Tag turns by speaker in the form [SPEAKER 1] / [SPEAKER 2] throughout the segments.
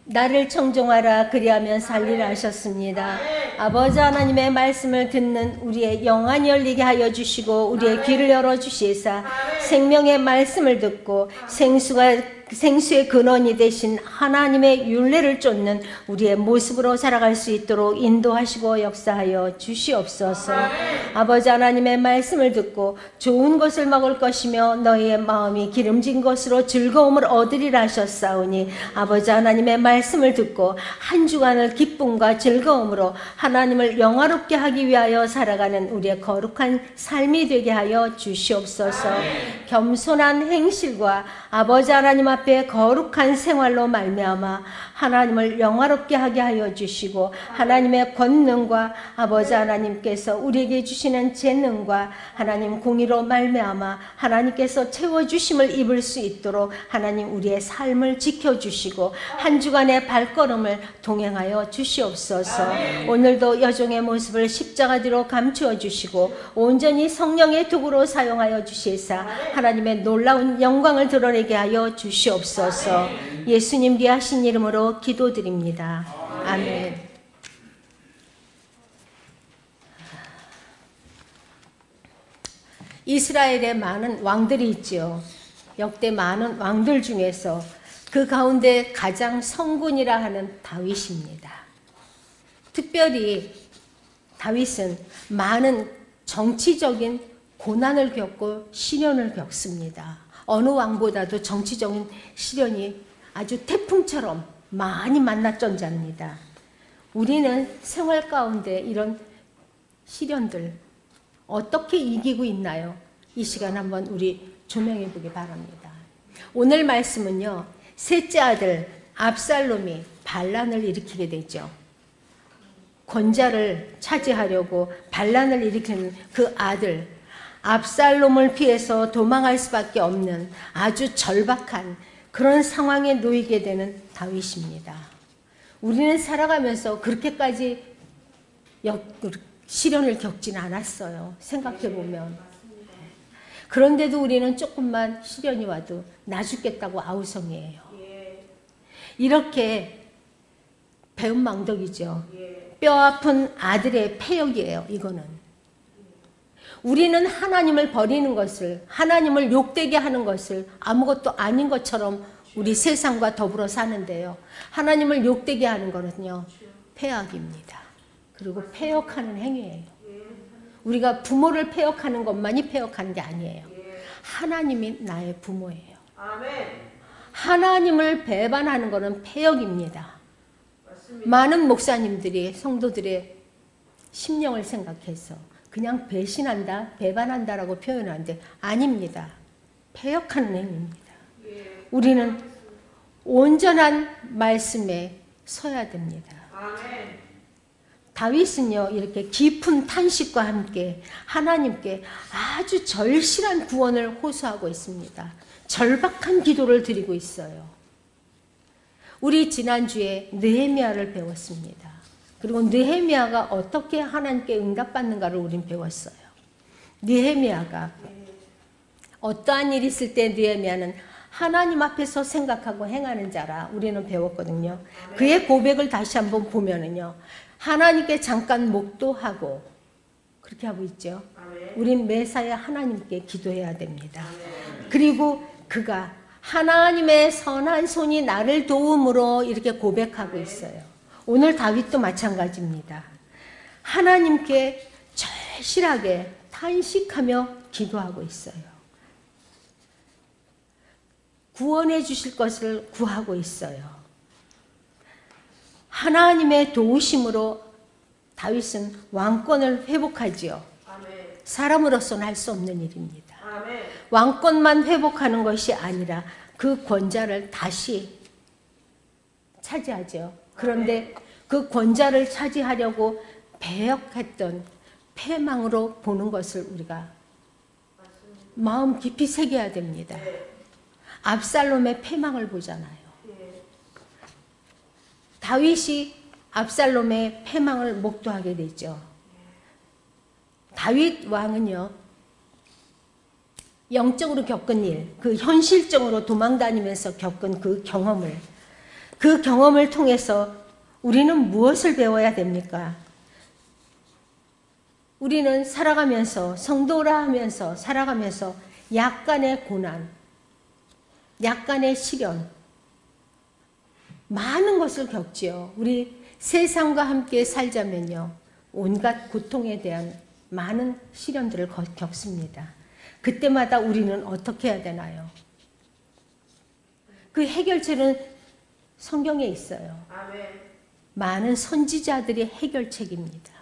[SPEAKER 1] 나를 청종하라 그리하면 살리라 하셨습니다. 아버지 하나님의 말씀을 듣는 우리의 영안이 열리게 하여 주시고 우리의 귀를 열어주시사 생명의 말씀을 듣고 생수의 근원이 되신 하나님의 율례를 쫓는 우리의 모습으로 살아갈 수 있도록 인도하시고 역사하여 주시옵소서. 아버지 하나님의 말씀을 듣고 좋은 것을 먹을 것이며 너희의 마음이 기름진 것으로 즐거움을 얻으리라 하셨사오니 아버지 하나님의 말씀을 듣고 한 주간을 기쁨과 즐거움으로 하나님을 영화롭게 하기 위하여 살아가는 우리의 거룩한 삶이 되게 하여 주시옵소서. 겸손한 행실과 아버지 하나님 앞에 거룩한 생활로 말미암아 하나님을 영화롭게 하게 하여 주시고 하나님의 권능과 아버지 하나님께서 우리에게 주시는 재능과 하나님 공의로 말미암아 하나님께서 채워주심을 입을 수 있도록 하나님 우리의 삶을 지켜주시고 한 주간의 발걸음을 동행하여 주시옵소서. 오늘도 여종의 모습을 십자가 뒤로 감추어 주시고 온전히 성령의 도구로 사용하여 주시사 하나님의 놀라운 영광을 드러내게 하여 주시옵소서. 예수님 귀하신 이름으로 기도드립니다. 아멘. 이스라엘에 많은 왕들이 있지요. 역대 많은 왕들 중에서 그 가운데 가장 성군이라 하는 다윗입니다. 특별히 다윗은 많은 정치적인 고난을 겪고 시련을 겪습니다. 어느 왕보다도 정치적인 시련이 아주 태풍처럼 많이 만났던 자입니다. 우리는 생활 가운데 이런 시련들 어떻게 이기고 있나요? 이 시간 한번 우리 조명해 보기 바랍니다. 오늘 말씀은요, 셋째 아들 압살롬이 반란을 일으키게 되죠. 권자를 차지하려고 반란을 일으키는 그 아들 압살롬을 피해서 도망할 수밖에 없는 아주 절박한 그런 상황에 놓이게 되는 다윗입니다. 우리는 살아가면서 그렇게까지 시련을 겪지는 않았어요. 생각해보면. 그런데도 우리는 조금만 시련이 와도 나 죽겠다고 아우성이에요. 이렇게 배은망덕이죠. 뼈아픈 아들의 패역이에요. 이거는. 우리는 하나님을 버리는 것을, 하나님을 욕되게 하는 것을 아무것도 아닌 것처럼 우리 세상과 더불어 사는데요. 하나님을 욕되게 하는 것은요, 패역입니다. 그리고 패역하는 행위예요. 우리가 부모를 패역하는 것만이 패역하는 게 아니에요. 하나님이 나의 부모예요. 하나님을 배반하는 것은 패역입니다. 많은 목사님들이 성도들의 심령을 생각해서 그냥 배신한다, 배반한다라고 표현하는데 아닙니다. 패역하는 행위입니다. 우리는 온전한 말씀에 서야 됩니다. 다윗은요, 이렇게 깊은 탄식과 함께 하나님께 아주 절실한 구원을 호소하고 있습니다. 절박한 기도를 드리고 있어요. 우리 지난주에 느헤미야를 배웠습니다. 그리고 느헤미야가 어떻게 하나님께 응답받는가를 우린 배웠어요. 느헤미야가 어떠한 일이 있을 때 느헤미야는 하나님 앞에서 생각하고 행하는 자라 우리는 배웠거든요. 그의 고백을 다시 한번 보면은요, 하나님께 잠깐 목도하고 그렇게 하고 있죠. 우린 매사에 하나님께 기도해야 됩니다. 그리고 그가 하나님의 선한 손이 나를 도움으로 이렇게 고백하고 있어요. 오늘 다윗도 마찬가지입니다. 하나님께 절실하게 탄식하며 기도하고 있어요. 구원해 주실 것을 구하고 있어요. 하나님의 도우심으로 다윗은 왕권을 회복하지요. 사람으로서는 할 수 없는 일입니다. 왕권만 회복하는 것이 아니라 그 권자를 다시 차지하죠. 그런데 그 권자를 차지하려고 배역했던 패망으로 보는 것을 우리가 마음 깊이 새겨야 됩니다. 압살롬의 패망을 보잖아요. 다윗이 압살롬의 패망을 목도하게 되죠. 다윗 왕은요, 영적으로 겪은 일, 그 현실적으로 도망다니면서 겪은 그 경험을 그 경험을 통해서 우리는 무엇을 배워야 됩니까? 우리는 살아가면서, 성도라 하면서 살아가면서 약간의 고난, 약간의 시련, 많은 것을 겪지요. 우리 세상과 함께 살자면요, 온갖 고통에 대한 많은 시련들을 겪습니다. 그때마다 우리는 어떻게 해야 되나요? 그 해결책은 성경에 있어요. 많은 선지자들의 해결책입니다.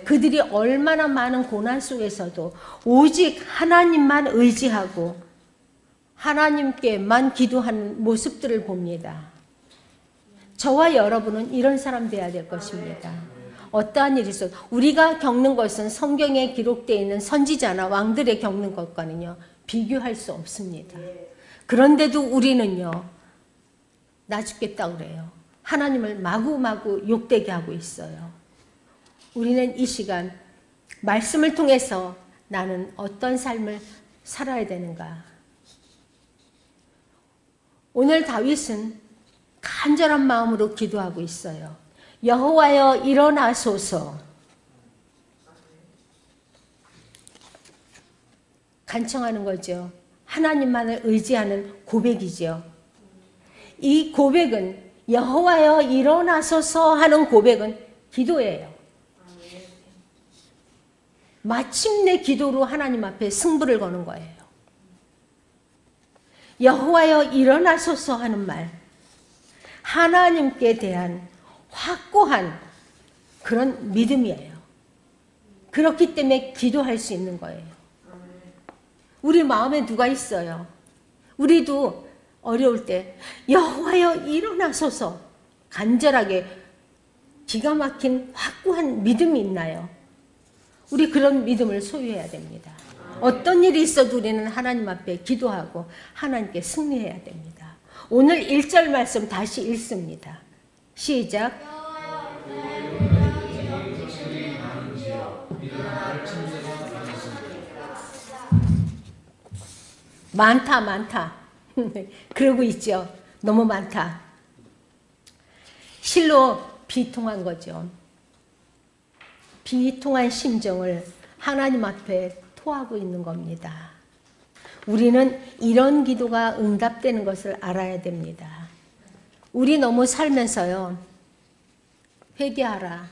[SPEAKER 1] 그들이 얼마나 많은 고난 속에서도 오직 하나님만 의지하고 하나님께만 기도하는 모습들을 봅니다. 저와 여러분은 이런 사람 되어야 될 것입니다. 어떠한 일이 있어도 우리가 겪는 것은 성경에 기록되어 있는 선지자나 왕들의 겪는 것과는요, 비교할 수 없습니다. 그런데도 우리는요, 나 죽겠다 그래요. 하나님을 마구마구 욕되게 하고 있어요. 우리는 이 시간 말씀을 통해서 나는 어떤 삶을 살아야 되는가? 오늘 다윗은 간절한 마음으로 기도하고 있어요. 여호와여 일어나소서. 간청하는 거죠. 하나님만을 의지하는 고백이죠. 이 고백은 여호와여 일어나소서 하는 고백은 기도예요. 마침내 기도로 하나님 앞에 승부를 거는 거예요. 여호와여 일어나소서 하는 말, 하나님께 대한 확고한 그런 믿음이에요. 그렇기 때문에 기도할 수 있는 거예요. 우리 마음에 누가 있어요? 우리도 어려울 때 여호와여 일어나소서 간절하게 기가 막힌 확고한 믿음이 있나요? 우리 그런 믿음을 소유해야 됩니다. 어떤 일이 있어도 우리는 하나님 앞에 기도하고 하나님께 승리해야 됩니다. 오늘 1절 말씀 다시 읽습니다. 시작. 많다. 그러고 있죠. 너무 많다. 실로 비통한 거죠. 비통한 심정을 하나님 앞에 토하고 있는 겁니다. 우리는 이런 기도가 응답되는 것을 알아야 됩니다. 우리 너무 살면서요, 회개하라.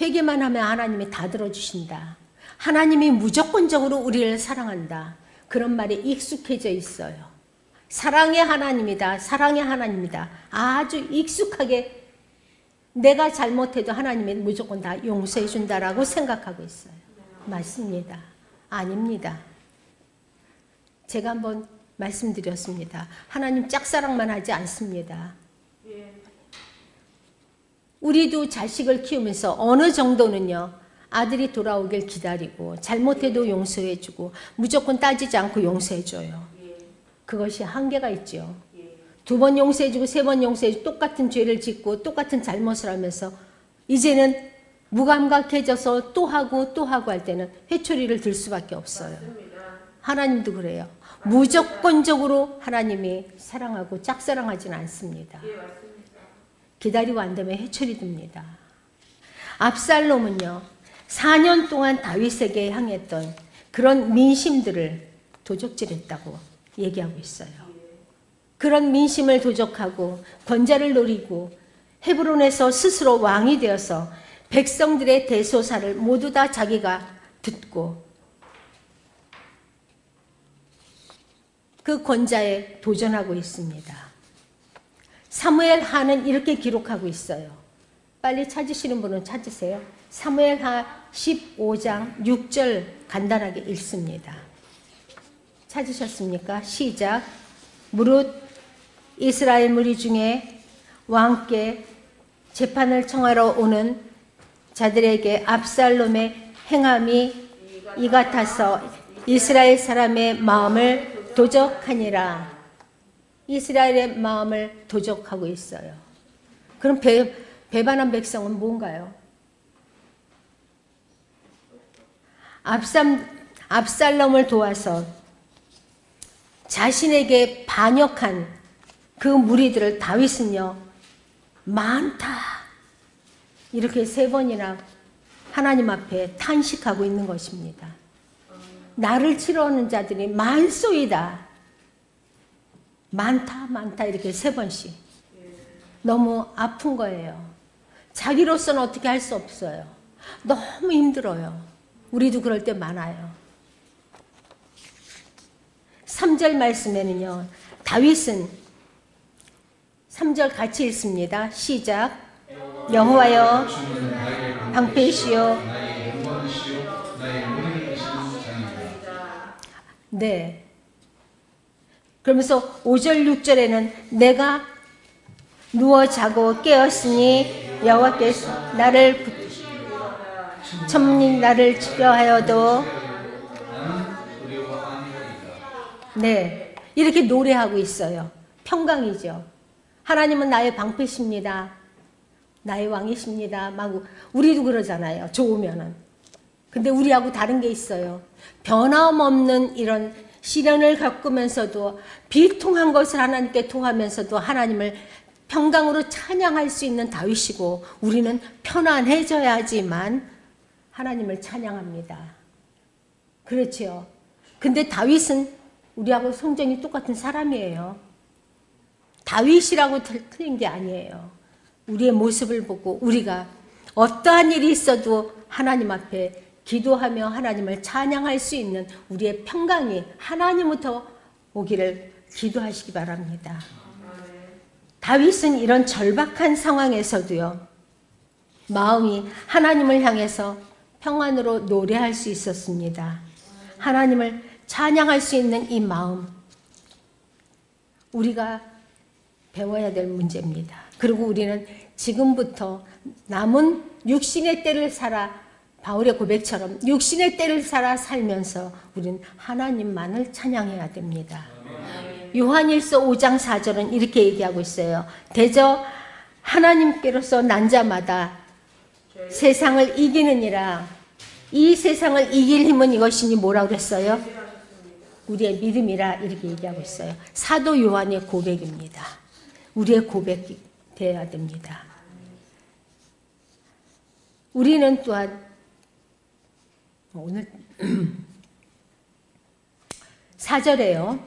[SPEAKER 1] 회개만 하면 하나님이 다 들어주신다. 하나님이 무조건적으로 우리를 사랑한다. 그런 말이 익숙해져 있어요. 사랑의 하나님이다. 사랑의 하나님이다. 아주 익숙하게 내가 잘못해도 하나님이 무조건 다 용서해 준다라고 생각하고 있어요. 맞습니다. 아닙니다. 제가 한번 말씀드렸습니다. 하나님 짝사랑만 하지 않습니다. 우리도 자식을 키우면서 어느 정도는요, 아들이 돌아오길 기다리고 잘못해도 용서해주고 무조건 따지지 않고 용서해줘요. 그것이 한계가 있죠. 2번 용서해주고 3번 용서해주고 똑같은 죄를 짓고 똑같은 잘못을 하면서 이제는 무감각해져서 또 하고 할 때는 회초리를 들 수밖에 없어요. 하나님도 그래요. 무조건적으로 하나님이 사랑하고 짝사랑하지는 않습니다. 기다리고 안 되면 회초리 듭니다. 압살롬은요, 4년 동안 다윗에게 향했던 그런 민심들을 도적질했다고 얘기하고 있어요. 그런 민심을 도적하고 권자를 노리고 헤브론에서 스스로 왕이 되어서 백성들의 대소사를 모두 다 자기가 듣고 그 권자에 도전하고 있습니다. 사무엘 하는 이렇게 기록하고 있어요. 빨리 찾으시는 분은 찾으세요. 사무엘 하 15장 6절 간단하게 읽습니다. 찾으셨습니까? 시작. 무릇 이스라엘 무리 중에 왕께 재판을 청하러 오는 자들에게 압살롬의 행함이 이 같아서 이스라엘 사람의 마음을 도적하니라. 이스라엘의 마음을 도적하고 있어요. 그럼 배반한 백성은 뭔가요? 압살롬을 도와서 자신에게 반역한 그 무리들을 다윗은요, 많다. 이렇게 3번이나 하나님 앞에 탄식하고 있는 것입니다. 나를 치러오는 자들이 많소이다. 많다, 많다. 이렇게 3번씩. 너무 아픈 거예요. 자기로서는 어떻게 할 수 없어요. 너무 힘들어요. 우리도 그럴 때 많아요. 3절 말씀에는요, 다윗은 3절 같이 읽습니다. 시작. 여호와여 방패시요. 네. 그러면서 5절 6절에는 내가 누워 자고 깨었으니 여호와께서 나를 천문이 나를 치려 하여도 네, 이렇게 노래하고 있어요. 평강이죠. 하나님은 나의 방패십니다. 나의 왕이십니다. 막 우리도 그러잖아요. 좋으면은. 근데 우리하고 다른 게 있어요. 변함없는 이런 시련을 겪으면서도 비통한 것을 하나님께 토하면서도 하나님을 평강으로 찬양할 수 있는 다윗이고, 우리는 편안해져야지만 하나님을 찬양합니다. 그렇죠. 근데 다윗은 우리하고 성정이 똑같은 사람이에요. 다윗이라고 틀린 게 아니에요. 우리의 모습을 보고 우리가 어떠한 일이 있어도 하나님 앞에 기도하며 하나님을 찬양할 수 있는 우리의 평강이 하나님부터 오기를 기도하시기 바랍니다. 다윗은 이런 절박한 상황에서도요, 마음이 하나님을 향해서 평안으로 노래할 수 있었습니다. 하나님을 찬양할 수 있는 이 마음, 우리가 배워야 될 문제입니다. 그리고 우리는 지금부터 남은 육신의 때를 살아, 바울의 고백처럼 육신의 때를 살아 살면서 우리는 하나님만을 찬양해야 됩니다. 요한일서 5장 4절은 이렇게 얘기하고 있어요. 대저 하나님께로서 난 자마다 세상을 이기느니라. 이 세상을 이길 힘은 이것이니 뭐라고 그랬어요? 우리의 믿음이라, 이렇게 얘기하고 있어요. 사도 요한의 고백입니다. 우리의 고백이 되어야 됩니다. 우리는 또한 오늘 4절에요.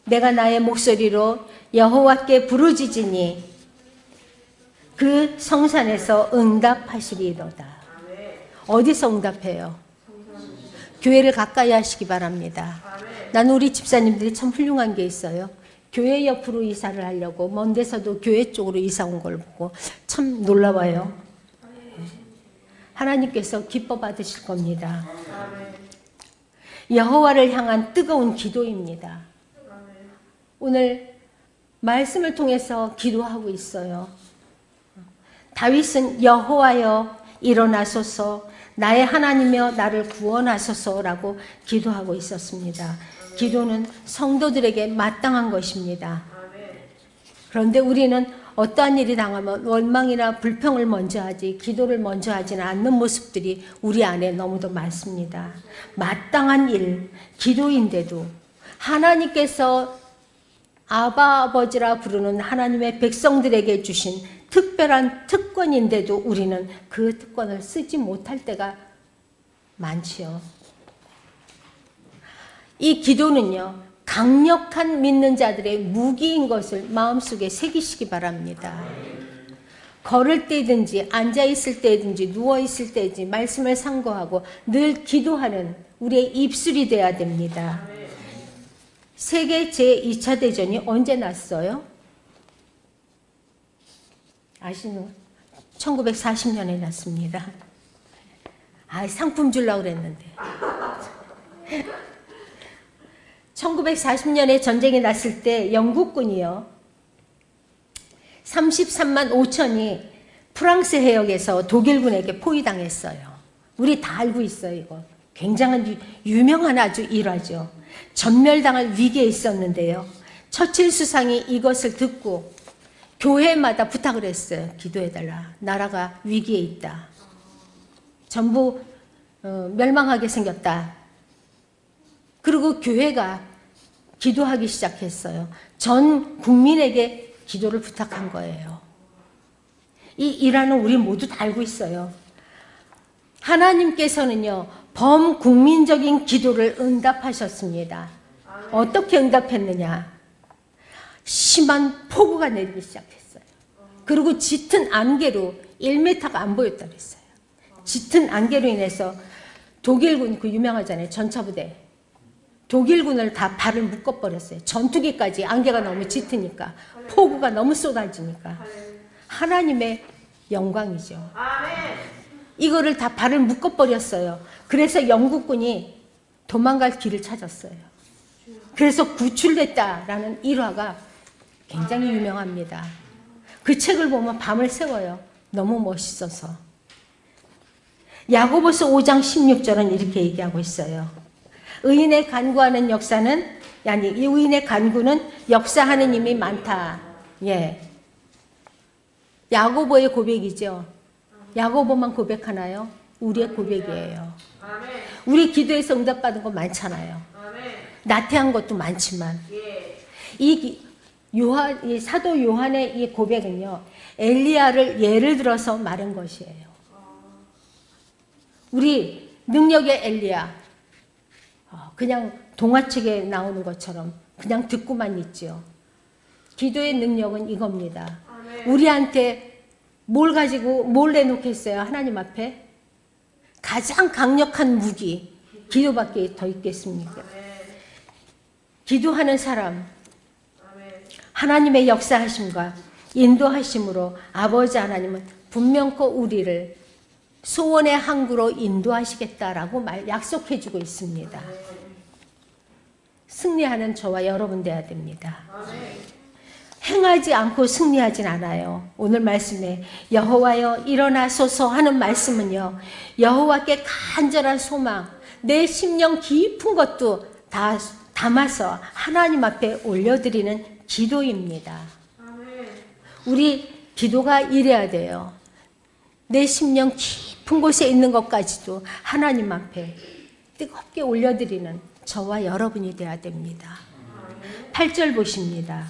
[SPEAKER 1] 내가 나의 목소리로 여호와께 부르짖으니 그 성산에서 응답하시리로다. 어디서 응답해요? 교회를 가까이 하시기 바랍니다. 나는 우리 집사님들이 참 훌륭한 게 있어요. 교회 옆으로 이사를 하려고 먼 데서도 교회 쪽으로 이사 온 걸 보고 참 놀라워요. 하나님께서 기뻐 받으실 겁니다. 여호와를 향한 뜨거운 기도입니다. 오늘 말씀을 통해서 기도하고 있어요. 다윗은 여호와여 일어나소서, 나의 하나님이여 나를 구원하소서라고 기도하고 있었습니다. 기도는 성도들에게 마땅한 것입니다. 그런데 우리는 어떠한 일이 당하면 원망이나 불평을 먼저 하지 기도를 먼저 하지는 않는 모습들이 우리 안에 너무도 많습니다. 마땅한 일, 기도인데도 하나님께서 아바 아버지라 부르는 하나님의 백성들에게 주신 특별한 특권인데도 우리는 그 특권을 쓰지 못할 때가 많지요. 이 기도는요, 강력한 믿는 자들의 무기인 것을 마음속에 새기시기 바랍니다. 걸을 때든지 앉아있을 때든지 누워있을 때든지 말씀을 상고하고 늘 기도하는 우리의 입술이 돼야 됩니다. 세계 제2차 대전이 언제 났어요? 아시는? 1940년에 났습니다. 상품 주려고 그랬는데. 1940년에 전쟁이 났을 때 영국군이요, 33만 5천이 프랑스 해역에서 독일군에게 포위당했어요. 우리 다 알고 있어요. 이거 굉장한 유명한 아주 일화죠. 전멸당할 위기에 있었는데요, 처칠 수상이 이것을 듣고 교회마다 부탁을 했어요. 기도해달라. 나라가 위기에 있다. 전부 멸망하게 생겼다. 그리고 교회가 기도하기 시작했어요. 전 국민에게 기도를 부탁한 거예요. 이 일화는 우리 모두 다 알고 있어요. 하나님께서는요, 범국민적인 기도를 응답하셨습니다. 어떻게 응답했느냐? 심한 폭우가 내리기 시작했어요. 그리고 짙은 안개로 1m가 안 보였다고 했어요. 짙은 안개로 인해서 독일군, 그 유명하잖아요. 전차부대. 독일군을 다 발을 묶어버렸어요. 전투기까지 안개가 너무 짙으니까. 폭우가 너무 쏟아지니까. 하나님의 영광이죠. 이거를 다 발을 묶어버렸어요. 그래서 영국군이 도망갈 길을 찾았어요. 그래서 구출됐다라는 일화가 굉장히 유명합니다. 그 책을 보면 밤을 새워요. 너무 멋있어서. 야고보서 5장 16절은 이렇게 얘기하고 있어요. 의인의 간구하는 역사는, 아니, 이 의인의 간구는 역사하는 힘이 많다. 예. 야고보의 고백이죠. 야고보만 고백하나요? 우리의 고백이에요. 우리 기도에서 응답받은 거 많잖아요. 나태한 것도 많지만 이 사도 요한의 이 고백은요, 엘리야를 예를 들어서 말한 것이에요. 우리 능력의 엘리야, 그냥 동화책에 나오는 것처럼 그냥 듣고만 있죠. 기도의 능력은 이겁니다. 우리한테 뭘 가지고 뭘 내놓겠어요? 하나님 앞에 가장 강력한 무기, 기도밖에 더 있겠습니까? 기도하는 사람, 하나님의 역사하심과 인도하심으로 아버지 하나님은 분명코 우리를 소원의 항구로 인도하시겠다라고 약속해주고 있습니다. 승리하는 저와 여러분 되어야 됩니다. 행하지 않고 승리하진 않아요. 오늘 말씀에 여호와여 일어나소서 하는 말씀은요, 여호와께 간절한 소망, 내 심령 깊은 것도 다 담아서 하나님 앞에 올려드리는 기도입니다. 우리 기도가 이래야 돼요. 내 심령 깊은 곳에 있는 것까지도 하나님 앞에 뜨겁게 올려드리는 저와 여러분이 되어야 됩니다. 8절 보십니다.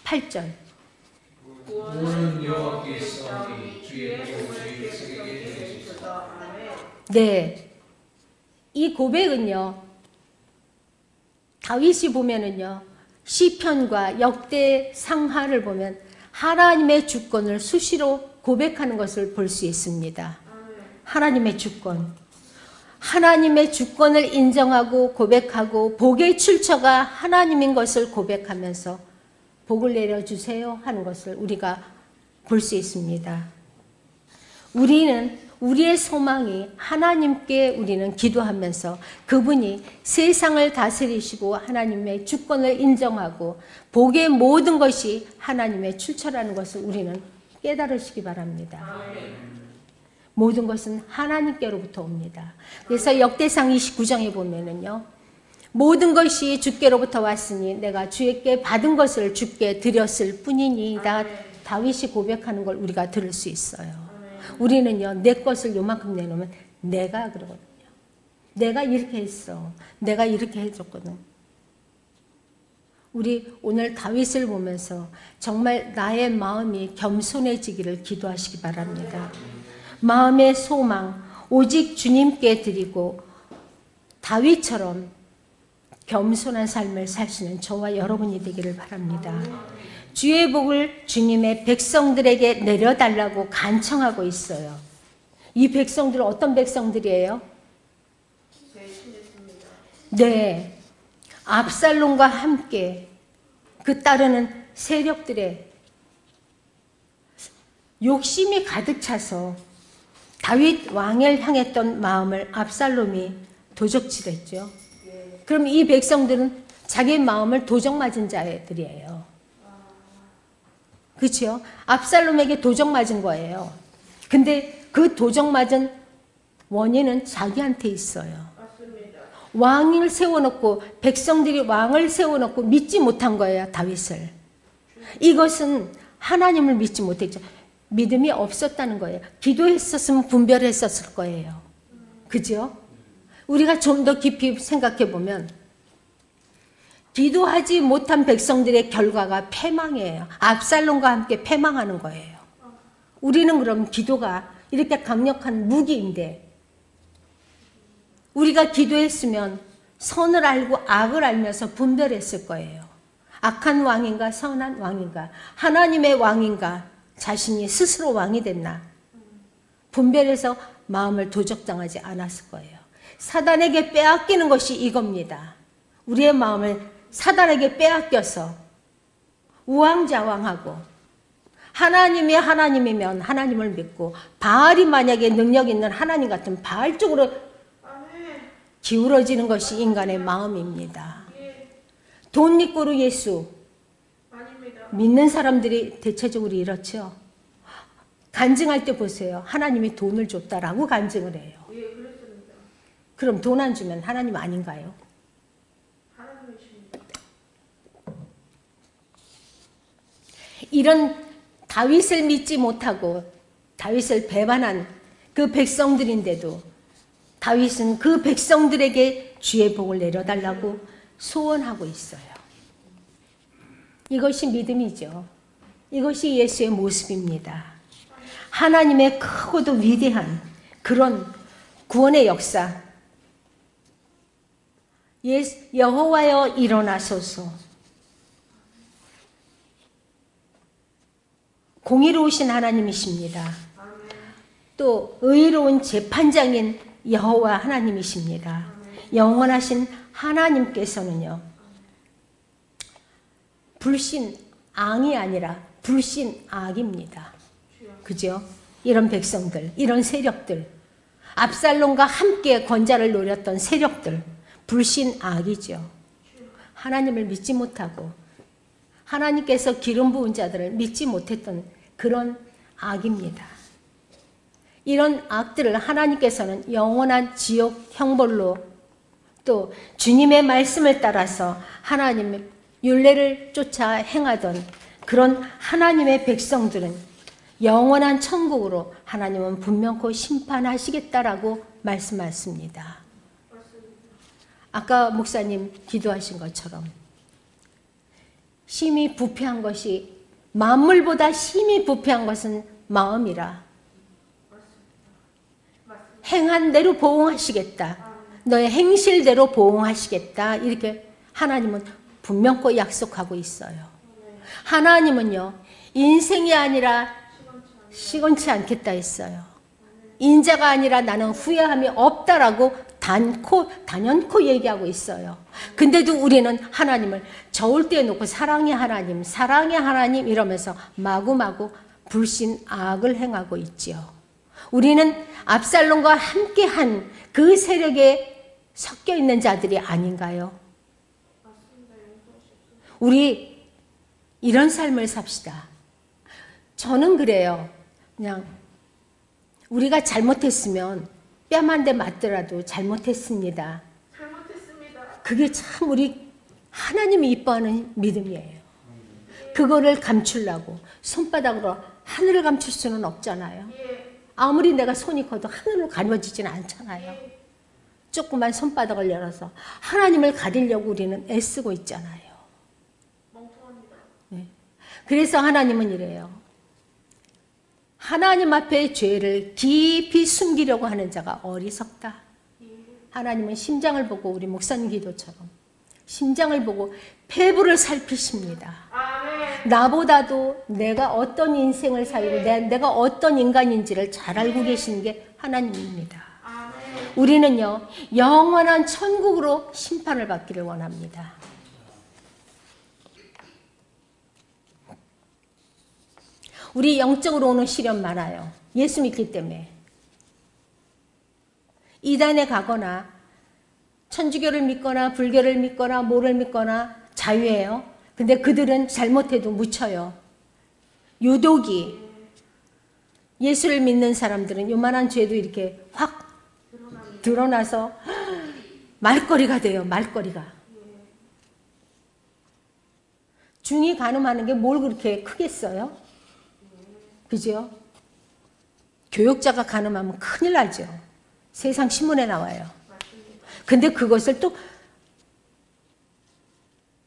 [SPEAKER 1] 8절. 네, 이 고백은요, 다윗이 보면은요, 시편과 역대 상하를 보면 하나님의 주권을 수시로 고백하는 것을 볼 수 있습니다. 하나님의 주권. 하나님의 주권을 인정하고 고백하고 복의 출처가 하나님인 것을 고백하면서 복을 내려주세요 하는 것을 우리가 볼 수 있습니다. 우리는 우리의 소망이 하나님께 우리는 기도하면서 그분이 세상을 다스리시고 하나님의 주권을 인정하고 복의 모든 것이 하나님의 출처라는 것을 우리는 깨달으시기 바랍니다. 모든 것은 하나님께로부터 옵니다. 그래서 역대상 29장에 보면은요, 모든 것이 주께로부터 왔으니 내가 주께 받은 것을 주께 드렸을 뿐이니이다. 다윗이 고백하는 걸 우리가 들을 수 있어요. 우리는요, 내 것을 요만큼 내놓으면 내가 그러거든요. 내가 이렇게 했어. 내가 이렇게 해줬거든. 우리 오늘 다윗을 보면서 정말 나의 마음이 겸손해지기를 기도하시기 바랍니다. 마음의 소망 오직 주님께 드리고 다윗처럼 겸손한 삶을 사시는 저와 여러분이 되기를 바랍니다. 주의 복을 주님의 백성들에게 내려달라고 간청하고 있어요. 이 백성들은 어떤 백성들이에요? 네, 압살롬과 함께 그 따르는 세력들의 욕심이 가득 차서 다윗 왕을 향했던 마음을 압살롬이 도적질했죠. 그럼 이 백성들은 자기 마음을 도적 맞은 자들이에요. 그렇죠? 압살롬에게 도적 맞은 거예요. 근데 그 도적 맞은 원인은 자기한테 있어요. 왕을 세워놓고 백성들이 왕을 세워놓고 믿지 못한 거예요. 다윗을. 이것은 하나님을 믿지 못했죠. 믿음이 없었다는 거예요. 기도했었으면 분별했었을 거예요. 그죠? 우리가 좀 더 깊이 생각해 보면 기도하지 못한 백성들의 결과가 패망이에요. 압살롬과 함께 패망하는 거예요. 우리는 그럼 기도가 이렇게 강력한 무기인데 우리가 기도했으면 선을 알고 악을 알면서 분별했을 거예요. 악한 왕인가 선한 왕인가 하나님의 왕인가 자신이 스스로 왕이 됐나 분별해서 마음을 도적당하지 않았을 거예요. 사단에게 빼앗기는 것이 이겁니다. 우리의 마음을 사단에게 빼앗겨서 우왕좌왕하고 하나님이 하나님이면 하나님을 믿고 바알이 만약에 능력 있는 하나님 같은 바알 쪽으로 기울어지는 것이 인간의 마음입니다. 돈 믿고로 예수 믿는 사람들이 대체적으로 이렇죠. 간증할 때 보세요. 하나님이 돈을 줬다라고 간증을 해요. 그럼 돈 안 주면 하나님 아닌가요? 이런 다윗을 믿지 못하고 다윗을 배반한 그 백성들인데도 다윗은 그 백성들에게 주의 복을 내려달라고 소원하고 있어요. 이것이 믿음이죠. 이것이 예수의 모습입니다. 하나님의 크고도 위대한 그런 구원의 역사. 여호와여 일어나소서. 공의로우신 하나님이십니다. 또 의로운 재판장인 여호와 하나님이십니다. 영원하신 하나님께서는요. 불신앙이 아니라 불신악입니다. 그죠? 이런 백성들, 이런 세력들, 압살롬과 함께 권자를 노렸던 세력들, 불신악이죠. 하나님을 믿지 못하고 하나님께서 기름 부은 자들을 믿지 못했던 그런 악입니다. 이런 악들을 하나님께서는 영원한 지옥 형벌로 또 주님의 말씀을 따라서 하나님의 율례를 쫓아 행하던 그런 하나님의 백성들은 영원한 천국으로 하나님은 분명코 심판하시겠다라고 말씀하십니다. 아까 목사님 기도하신 것처럼 심히 부패한 것이 만물보다 심히 부패한 것은 마음이라 행한 대로 보응하시겠다. 너의 행실대로 보응하시겠다. 이렇게 하나님은 분명코 약속하고 있어요. 하나님은요. 인생이 아니라 시건치 않겠다 했어요. 인자가 아니라 나는 후회함이 없다라고 단연코 얘기하고 있어요. 근데도 우리는 하나님을 저울 때 놓고 사랑의 하나님 이러면서 마구마구 불신악을 행하고 있지요. 우리는 압살롬과 함께한 그 세력에 섞여 있는 자들이 아닌가요? 우리 이런 삶을 삽시다. 저는 그래요. 그냥 우리가 잘못했으면 뺨 한 대 맞더라도 잘못했습니다. 그게 참 우리 하나님이 이뻐하는 믿음이에요. 그거를 감추려고 손바닥으로 하늘을 감출 수는 없잖아요. 아무리 내가 손이 커도 하늘로 가려지지는 않잖아요. 조그만 손바닥을 열어서 하나님을 가리려고 우리는 애쓰고 있잖아요. 네. 그래서 하나님은 이래요. 하나님 앞에 죄를 깊이 숨기려고 하는 자가 어리석다. 하나님은 심장을 보고 우리 목사님 기도처럼 심장을 보고 폐부를 살피십니다. 나보다도 내가 어떤 인생을 살고 내가 어떤 인간인지를 잘 알고 계시는 게 하나님입니다. 우리는요 영원한 천국으로 심판을 받기를 원합니다. 우리 영적으로 오는 시련 많아요. 예수 믿기 때문에. 이단에 가거나 천주교를 믿거나 불교를 믿거나 뭐를 믿거나 자유예요. 근데 그들은 잘못해도 묻혀요. 유독이 예수를 믿는 사람들은 요만한 죄도 이렇게 확 드러나서 말거리가 돼요. 말거리가. 중이 간음하는 게 뭘 그렇게 크겠어요? 그죠? 교역자가 간음하면 큰일 나죠. 세상 신문에 나와요. 근데 그것을 또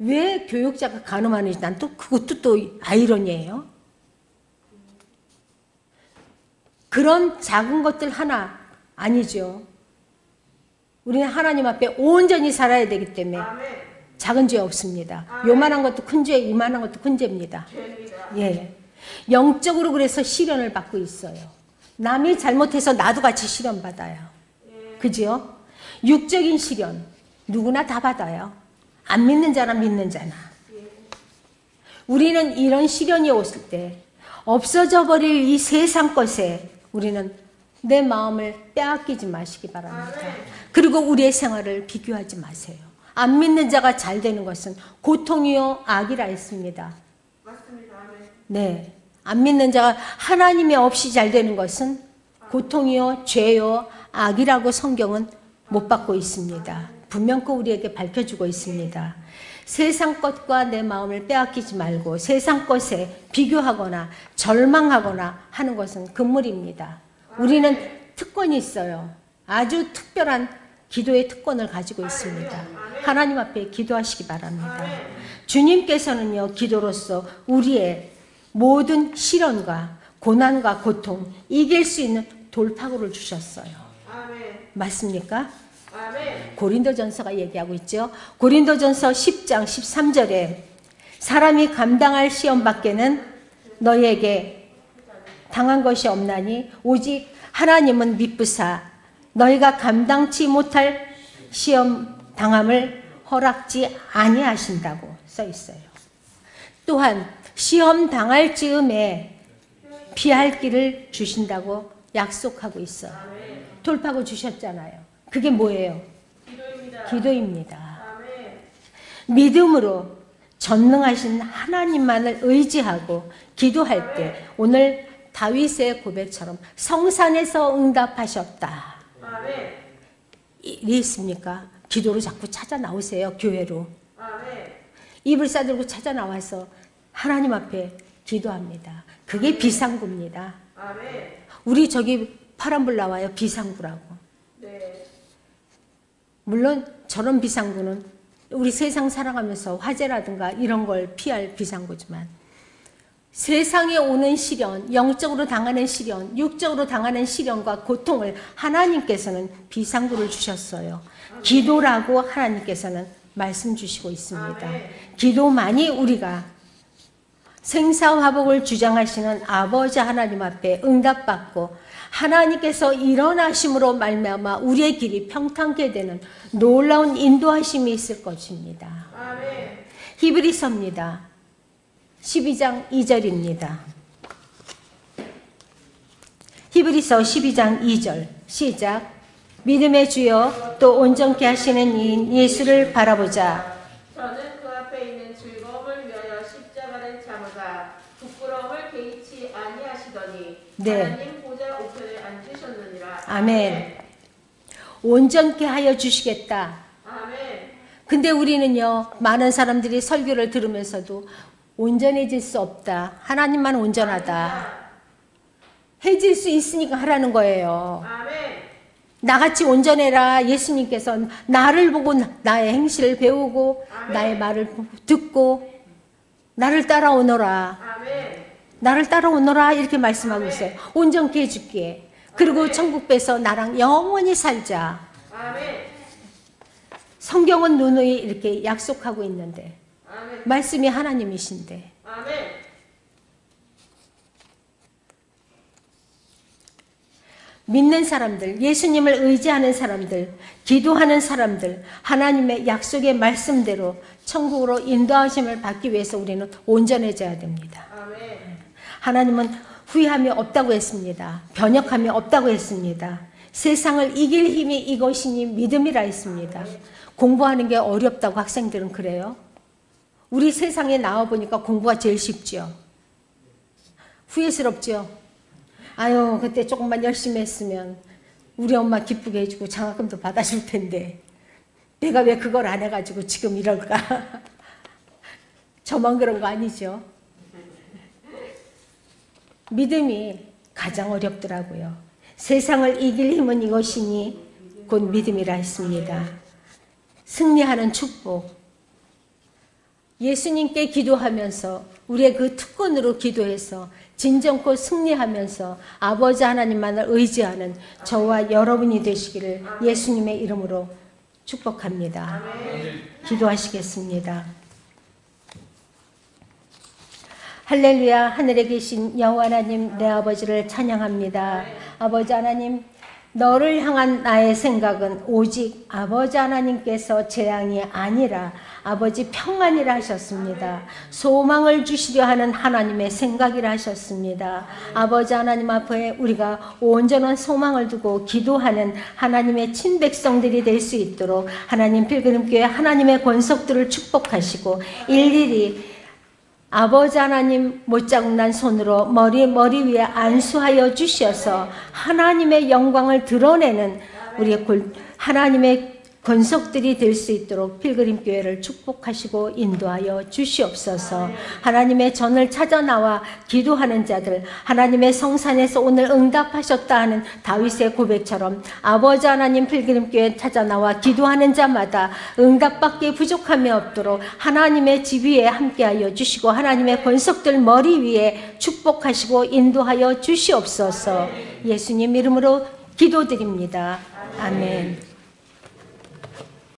[SPEAKER 1] 왜 교육자가 간음하는지 난 또 그것도 또 아이러니예요. 그런 작은 것들 하나 아니죠. 우리는 하나님 앞에 온전히 살아야 되기 때문에 작은 죄 없습니다. 요만한 것도 큰 죄, 이만한 것도 큰 죄입니다. 예. 영적으로 그래서 시련을 받고 있어요. 남이 잘못해서 나도 같이 시련 받아요. 그죠? 육적인 시련 누구나 다 받아요. 안 믿는 자나 믿는 자나. 우리는 이런 시련이 왔을 때 없어져 버릴 이 세상 것에 우리는 내 마음을 빼앗기지 마시기 바랍니다. 그리고 우리의 생활을 비교하지 마세요. 안 믿는 자가 잘 되는 것은 고통이요 악이라 했습니다. 네, 안 믿는 자가 하나님이 없이 잘 되는 것은 고통이요 죄요 악이라고 성경은 못 받고 있습니다. 분명히 우리에게 밝혀주고 있습니다. 세상 것과 내 마음을 빼앗기지 말고 세상 것에 비교하거나 절망하거나 하는 것은 금물입니다. 우리는 특권이 있어요. 아주 특별한 기도의 특권을 가지고 있습니다. 하나님 앞에 기도하시기 바랍니다. 주님께서는요, 기도로서 우리의 모든 시련과 고난과 고통 이길 수 있는 돌파구를 주셨어요. 맞습니까? 고린도전서가 얘기하고 있죠. 고린도전서 10장 13절에 사람이 감당할 시험 밖에는 너희에게 당한 것이 없나니 오직 하나님은 미쁘사 너희가 감당치 못할 시험 당함을 허락지 아니하신다고 써 있어요. 또한 시험 당할 즈음에 피할 길을 주신다고 약속하고 있어요. 돌파구 주셨잖아요. 그게 뭐예요? 기도입니다. 믿음으로 전능하신 하나님만을 의지하고 기도할 때 오늘 다윗의 고백처럼 성산에서 응답하셨다. 일이 있습니까? 기도로 자꾸 찾아 나오세요. 교회로. 입을 싸들고 찾아 나와서 하나님 앞에 기도합니다. 그게 비상구입니다. 우리 저기 파란불 나와요. 비상구라고. 물론 저런 비상구는 우리 세상 살아가면서 화재라든가 이런 걸 피할 비상구지만 세상에 오는 시련, 영적으로 당하는 시련, 육적으로 당하는 시련과 고통을 하나님께서는 비상구를 주셨어요. 기도라고 하나님께서는 말씀 주시고 있습니다. 기도만이 우리가 생사화복을 주장하시는 아버지 하나님 앞에 응답받고 하나님께서 일어나심으로 말미암아 우리의 길이 평탄케 되는 놀라운 인도하심이 있을 것입니다. 히브리서입니다. 12장 2절입니다. 히브리서 12장 2절 시작. 믿음의 주여 또 온전케 하시는 이인 예수를 바라보자.
[SPEAKER 2] 저는 그 앞에 있는 즐거움을 위하여 십자가를 참으사 부끄러움을 개의치 아니하시더니 하나님 보좌 우편에 앉으셨느니라.
[SPEAKER 1] 아멘. 온전케 하여 주시겠다.
[SPEAKER 2] 아멘.
[SPEAKER 1] 근데 우리는요, 많은 사람들이 설교를 들으면서도 온전해질 수 없다. 하나님만 온전하다. 해질 수 있으니까 하라는 거예요.
[SPEAKER 2] 아멘.
[SPEAKER 1] 나같이 온전해라. 예수님께서 나를 보고 나의 행실을 배우고
[SPEAKER 2] 아멘.
[SPEAKER 1] 나의 말을 듣고 나를 따라오너라.
[SPEAKER 2] 아멘.
[SPEAKER 1] 나를 따라오너라 이렇게 말씀하고 있어요. 온전케 해줄게. 그리고 천국에서 나랑 영원히 살자.
[SPEAKER 2] 아멘.
[SPEAKER 1] 성경은 누누이 이렇게 약속하고 있는데
[SPEAKER 2] 아멘.
[SPEAKER 1] 말씀이 하나님이신데
[SPEAKER 2] 아멘.
[SPEAKER 1] 믿는 사람들, 예수님을 의지하는 사람들, 기도하는 사람들, 하나님의 약속의 말씀대로 천국으로 인도하심을 받기 위해서 우리는 온전해져야 됩니다.
[SPEAKER 2] 아멘.
[SPEAKER 1] 하나님은 후회함이 없다고 했습니다. 변혁함이 없다고 했습니다. 세상을 이길 힘이 이것이니 믿음이라 했습니다. 공부하는 게 어렵다고 학생들은 그래요. 우리 세상에 나와보니까 공부가 제일 쉽죠. 후회스럽죠. 아유, 그때 조금만 열심히 했으면 우리 엄마 기쁘게 해주고 장학금도 받아줄 텐데 내가 왜 그걸 안 해가지고 지금 이럴까? 저만 그런 거 아니죠? 믿음이 가장 어렵더라고요. 세상을 이길 힘은 이것이니 곧 믿음이라 했습니다. 승리하는 축복. 예수님께 기도하면서 우리의 그 특권으로 기도해서 진정코 승리하면서 아버지 하나님만을 의지하는 저와 여러분이 되시기를 예수님의 이름으로 축복합니다. 기도하시겠습니다. 할렐루야. 하늘에 계신 여호와 하나님, 내 아버지를 찬양합니다. 아버지 하나님, 너를 향한 나의 생각은 오직 아버지 하나님께서 재앙이 아니라 아버지 평안이라 하셨습니다. 소망을 주시려 하는 하나님의 생각이라 하셨습니다. 아버지 하나님 앞에 우리가 온전한 소망을 두고 기도하는 하나님의 친백성들이 될 수 있도록 하나님 필그림교회 하나님의 권속들을 축복하시고 일일이 아버지 하나님 못자국난 손으로 머리 위에 안수하여 주셔서 하나님의 영광을 드러내는 우리의 하나님의 권속들이 될 수 있도록 필그림교회를 축복하시고 인도하여 주시옵소서. 하나님의 전을 찾아 나와 기도하는 자들, 하나님의 성산에서 오늘 응답하셨다 하는 다윗의 고백처럼 아버지 하나님 필그림교회 찾아 나와 기도하는 자마다 응답받기에 부족함이 없도록 하나님의 지위에 함께하여 주시고 하나님의 권속들 머리 위에 축복하시고 인도하여 주시옵소서. 예수님 이름으로 기도드립니다. 아멘.